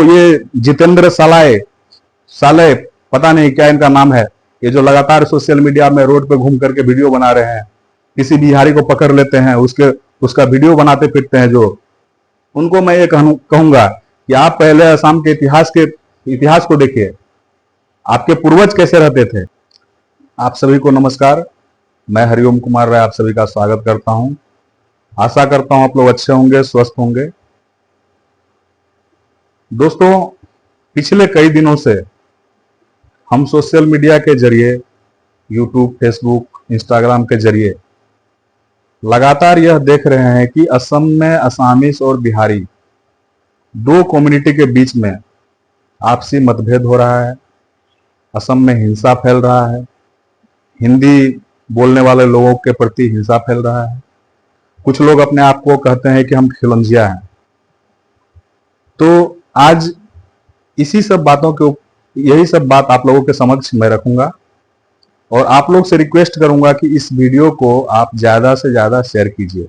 ये जितेंद्र सालाय साले पता नहीं क्या इनका नाम है, ये जो लगातार सोशल मीडिया में रोड पे घूम करके वीडियो बना रहे हैं, किसी बिहारी को पकड़ लेते हैं, उसका वीडियो बनाते फिरते हैं, जो उनको मैं ये कहूंगा कि आप पहले असम के इतिहास को देखिए, आपके पूर्वज कैसे रहते थे। आप सभी को नमस्कार, मैं हरिओम कुमार राय आप सभी का स्वागत करता हूं। आशा करता हूं आप लोग अच्छे होंगे, स्वस्थ होंगे। दोस्तों, पिछले कई दिनों से हम सोशल मीडिया के जरिए, यूट्यूब, फेसबुक, इंस्टाग्राम के जरिए लगातार यह देख रहे हैं कि असम में असामीज और बिहारी दो कम्युनिटी के बीच में आपसी मतभेद हो रहा है। असम में हिंसा फैल रहा है, हिंदी बोलने वाले लोगों के प्रति हिंसा फैल रहा है। कुछ लोग अपने आप को कहते हैं कि हम खिलंजिया हैं। तो आज यही सब बात आप लोगों के समक्ष मैं रखूंगा और आप लोग से रिक्वेस्ट करूंगा कि इस वीडियो को आप ज्यादा से ज्यादा शेयर कीजिए।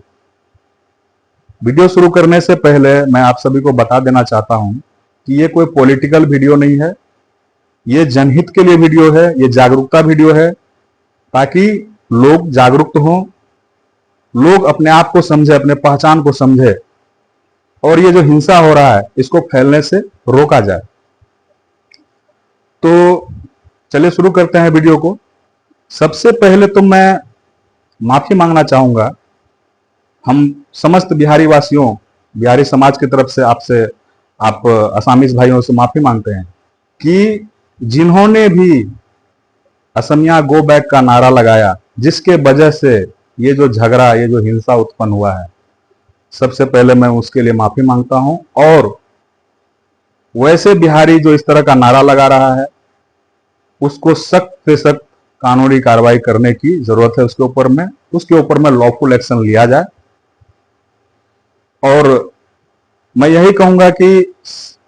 वीडियो शुरू करने से पहले मैं आप सभी को बता देना चाहता हूं कि ये कोई पॉलिटिकल वीडियो नहीं है, ये जनहित के लिए वीडियो है, ये जागरूकता वीडियो है, ताकि लोग जागरूक हों, लोग अपने आप को समझे, अपने पहचान को समझे और ये जो हिंसा हो रहा है इसको फैलने से रोका जाए। तो चलिए शुरू करते हैं वीडियो को। सबसे पहले तो मैं माफी मांगना चाहूंगा, हम समस्त बिहारी वासियों, बिहारी समाज की तरफ से आप असामीज भाइयों से माफी मांगते हैं कि जिन्होंने भी असमिया गो बैक का नारा लगाया, जिसके वजह से ये जो झगड़ा, ये जो हिंसा उत्पन्न हुआ है, सबसे पहले मैं उसके लिए माफी मांगता हूं। और वैसे बिहारी जो इस तरह का नारा लगा रहा है, उसको सख्त से सख्त कानूनी कार्रवाई करने की जरूरत है। उसके ऊपर में लॉफुल एक्शन लिया जाए। और मैं यही कहूंगा कि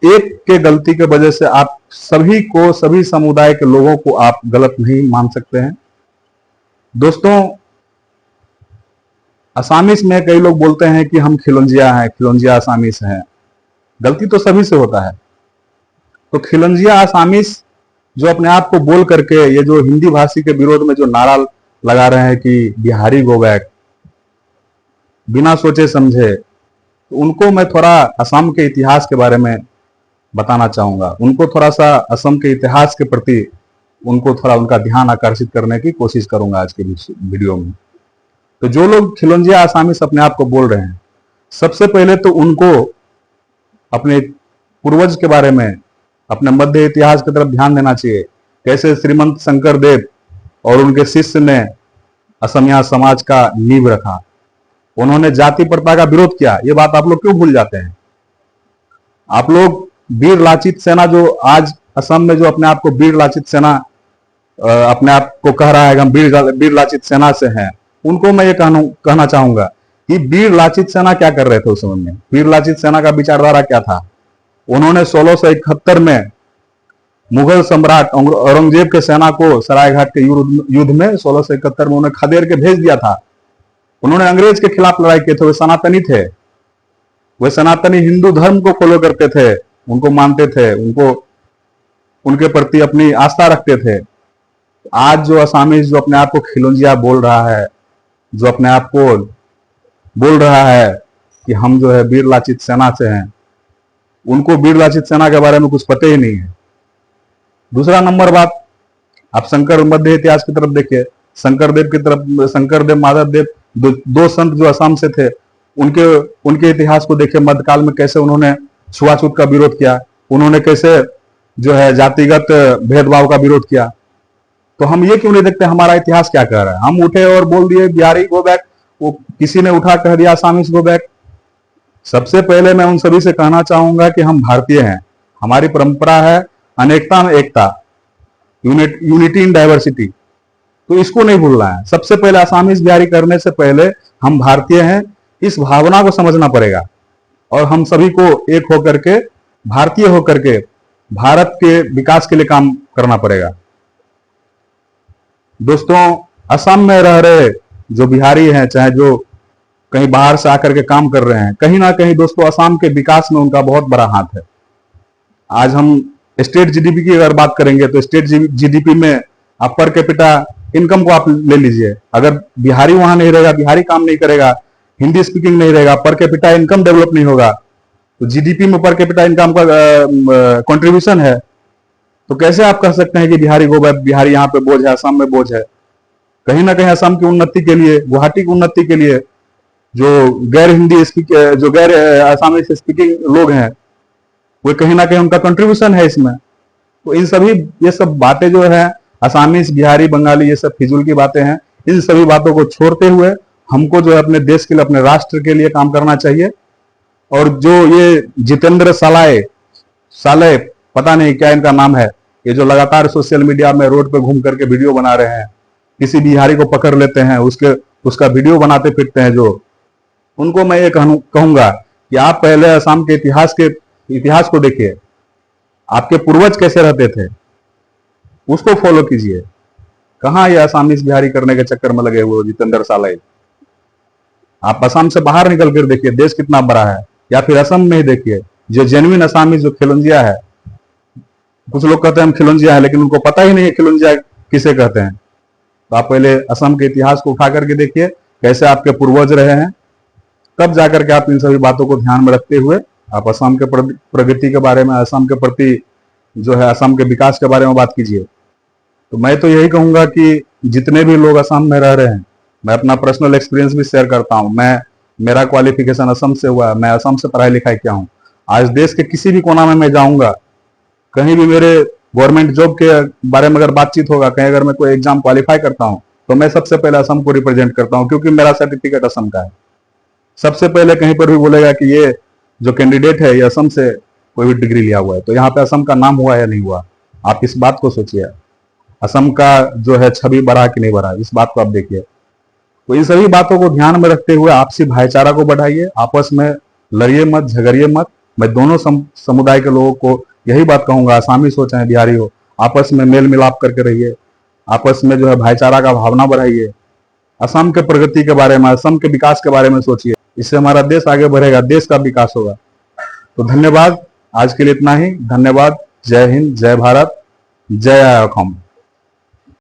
एक के गलती के वजह से आप सभी समुदाय के लोगों को आप गलत नहीं मान सकते हैं। दोस्तों, असामीज में कई लोग बोलते हैं कि हम खिलंजिया हैं, खिलंजिया असामीज हैं। गलती तो सभी से होता है। तो खिलंजिया असामीज जो अपने आप को बोल करके ये जो हिंदी भाषी के विरोध में जो नारा लगा रहे हैं कि बिहारी गो बैक, बिना सोचे समझे, तो उनको मैं थोड़ा असम के इतिहास के बारे में बताना चाहूंगा। उनको थोड़ा सा असम के इतिहास के प्रति उनको थोड़ा उनका ध्यान आकर्षित करने की कोशिश करूंगा आज के वीडियो में। तो जो लोग खिलंजिया असामीज अपने आप को बोल रहे हैं, सबसे पहले तो उनको अपने पूर्वज के बारे में, अपने मध्य इतिहास की तरफ ध्यान देना चाहिए। कैसे श्रीमंत शंकरदेव और उनके शिष्य ने असमिया समाज का नींव रखा, उन्होंने जाति प्रथा का विरोध किया। ये बात आप लोग क्यों भूल जाते हैं? आप लोग वीर लाचित सेना, जो आज असम में जो अपने आप को वीर लाचित सेना अपने आप को कह रहा है कि हम वीर लाचित सेना से हैं, उनको मैं ये कहना चाहूंगा कि वीर लाचित सेना क्या कर रहे थे उस समय में। वीर लाचित सेना का विचारधारा क्या था? उन्होंने 1671 में मुगल सम्राट औरंगजेब के सेना को सरायघाट के युद्ध में 1671 में उन्हें खदेड़ के भेज दिया था। उन्होंने अंग्रेज के खिलाफ लड़ाई किए थे। वे सनातनी थे, वे सनातनी हिंदू धर्म को फॉलो करते थे, उनको मानते थे, उनके प्रति अपनी आस्था रखते थे। आज जो असामीज जो अपने आप को खिलंजिया बोल रहा है, जो अपने आप को बोल रहा है कि हम जो है वीर लाचित सेना से हैं, उनको वीर लाचित सेना के बारे में कुछ पता ही नहीं है। दूसरा नंबर बात, आप मध्य इतिहास की तरफ देखिए। शंकरदेव, माधवदेव, दो संत जो असम से थे, उनके इतिहास को देखिए। मध्यकाल में कैसे उन्होंने छुआछूत का विरोध किया, उन्होंने कैसे जो है जातिगत भेदभाव का विरोध किया। तो हम ये क्यों नहीं देखते हमारा इतिहास क्या कह रहा है? हम उठे और बोल दिए बिहारी गो बैक, वो किसी ने उठा कह दिया असामीज गो बैक। सबसे पहले मैं उन सभी से कहना चाहूंगा कि हम भारतीय हैं, हमारी परंपरा है अनेकता में एकता, यूनिटी इन डाइवर्सिटी। तो इसको नहीं भूलना है। सबसे पहले असामीज बिहारी करने से पहले हम भारतीय हैं, इस भावना को समझना पड़ेगा और हम सभी को एक होकर के, भारतीय होकर के भारत के विकास के लिए काम करना पड़ेगा। दोस्तों, असम में रह रहे जो बिहारी हैं, चाहे जो कहीं बाहर से आकर के काम कर रहे हैं, कहीं ना कहीं दोस्तों असम के विकास में उनका बहुत बड़ा हाथ है। आज हम स्टेट जीडीपी की अगर बात करेंगे तो स्टेट जीडीपी में आप पर कैपिटा इनकम को आप ले लीजिए, अगर बिहारी वहां नहीं रहेगा, बिहारी काम नहीं करेगा, हिंदी स्पीकिंग नहीं रहेगा, पर कैपिटा इनकम डेवलप नहीं होगा, तो जीडीपी में पर कैपिटा इनकम का कंट्रीब्यूशन है, तो कैसे आप कह सकते हैं कि बिहारी यहाँ पे बोझ है, असम में बोझ है? कहीं ना कहीं असम की उन्नति के लिए, गुवाहाटी की उन्नति के लिए जो गैर आसामी स्पीकिंग लोग हैं, वो कहीं ना कहीं उनका कंट्रीब्यूशन है इसमें। तो ये सब बातें जो है, असामीज, बिहारी, बंगाली, ये सब फिजूल की बातें हैं। इन सभी बातों को छोड़ते हुए हमको जो है अपने देश के लिए, अपने राष्ट्र के लिए काम करना चाहिए। और जो ये जितेंद्र साले पता नहीं क्या इनका नाम है, ये जो लगातार सोशल मीडिया में रोड पे घूम करके वीडियो बना रहे हैं, किसी बिहारी को पकड़ लेते हैं, उसका वीडियो बनाते फिरते हैं, जो उनको मैं ये कहूंगा कि आप पहले असम के इतिहास को देखिए, आपके पूर्वज कैसे रहते थे, उसको फॉलो कीजिए। कहां ये असामीज बिहारी करने के चक्कर में लगे हुए जितेंद्र साले? आप असम से बाहर निकल कर देखिए, देश कितना बड़ा है। या फिर असम में ही देखिए, जो जेन्युइन असामीज, जो खिलंजिया है, कुछ लोग कहते हैं हम खिलंजिया है, लेकिन उनको पता ही नहीं है खिलंजिया किसे कहते हैं। तो आप पहले असम के इतिहास को उठा करके देखिए, कैसे आपके पूर्वज रहे हैं, तब जाकर के आप इन सभी बातों को ध्यान में रखते हुए आप असम के प्रगति के बारे में, असम के प्रति जो है, असम के विकास के बारे में बात कीजिए। तो मैं तो यही कहूंगा कि जितने भी लोग असम में रह रहे हैं, मैं अपना पर्सनल एक्सपीरियंस भी शेयर करता हूं। मेरा क्वालिफिकेशन असम से हुआ है, मैं असम से पढ़ाई लिखाई किया हूं। आज देश के किसी भी कोना में मैं जाऊंगा, कहीं भी मेरे गवर्नमेंट जॉब के बारे में अगर बातचीत होगा, कहीं अगर मैं कोई एग्जाम क्वालिफाई करता हूं, तो मैं सबसे पहले असम को रिप्रेजेंट करता हूं, क्योंकि मेरा सर्टिफिकेट असम का है। सबसे पहले कहीं पर भी बोलेगा कि ये जो कैंडिडेट है, ये असम से कोई भी डिग्री लिया हुआ है, तो यहाँ पे असम का नाम हुआ या नहीं हुआ, आप इस बात को सोचिए। असम का जो है छवि बढ़ा कि नहीं बढ़ा, इस बात को आप देखिए। तो इन सभी बातों को ध्यान में रखते हुए आपसी भाईचारा को बढ़ाइए, आपस में लड़िए मत, झगड़िए मत। मैं दोनों समुदाय के लोगों को यही बात कहूंगा, आसामी हो चाहे बिहारी हो, आपस में मेल मिलाप करके रहिए, आपस में जो है भाईचारा का भावना बढ़ाइए। असम के प्रगति के बारे में, असम के विकास के बारे में सोचिए, इससे हमारा देश आगे बढ़ेगा, देश का विकास होगा। तो धन्यवाद, आज के लिए इतना ही। धन्यवाद। जय हिंद, जय भारत, जय असम।